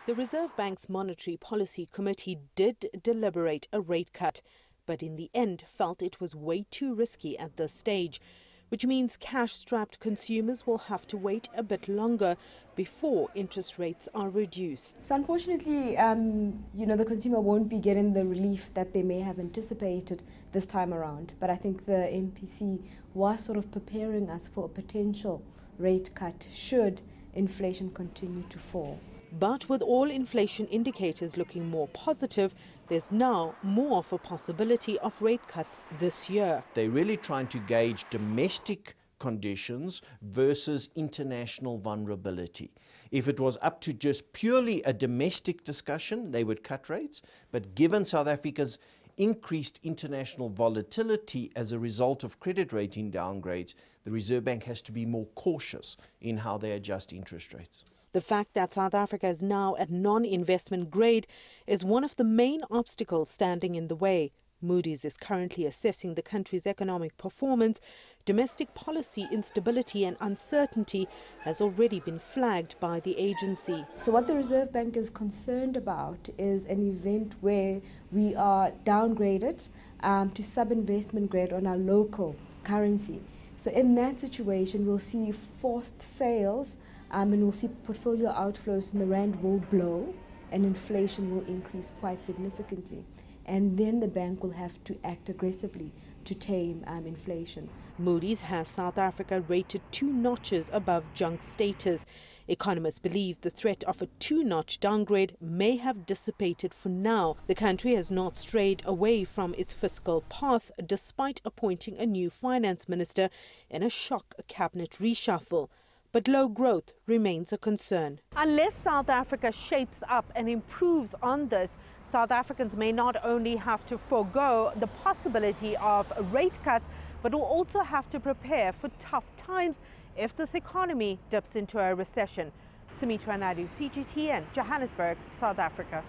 The Reserve Bank's Monetary Policy Committee did deliberate a rate cut, but in the end felt it was way too risky at this stage, which means cash-strapped consumers will have to wait a bit longer before interest rates are reduced. So unfortunately, the consumer won't be getting the relief that they may have anticipated this time around. But I think the MPC was sort of preparing us for a potential rate cut should inflation continue to fall. But with all inflation indicators looking more positive, there's now more of a possibility of rate cuts this year. They're really trying to gauge domestic conditions versus international vulnerability. If it was up to just purely a domestic discussion, they would cut rates. But given South Africa's increased international volatility as a result of credit rating downgrades, the Reserve Bank has to be more cautious in how they adjust interest rates. The fact that South Africa is now at non-investment grade is one of the main obstacles standing in the way. Moody's is currently assessing the country's economic performance. Domestic policy instability and uncertainty has already been flagged by the agency. So what the Reserve Bank is concerned about is an event where we are downgraded to sub-investment grade on our local currency. So in that situation, we'll see forced sales and we'll see portfolio outflows, and the rand will blow and inflation will increase quite significantly. And then the bank will have to act aggressively to tame inflation. Moody's has South Africa rated 2 notches above junk status. Economists believe the threat of a 2-notch downgrade may have dissipated for now. The country has not strayed away from its fiscal path despite appointing a new finance minister in a shock cabinet reshuffle. But low growth remains a concern. Unless South Africa shapes up and improves on this, South Africans may not only have to forego the possibility of rate cuts, but will also have to prepare for tough times if this economy dips into a recession. Sumitra Nydoo, CGTN, Johannesburg, South Africa.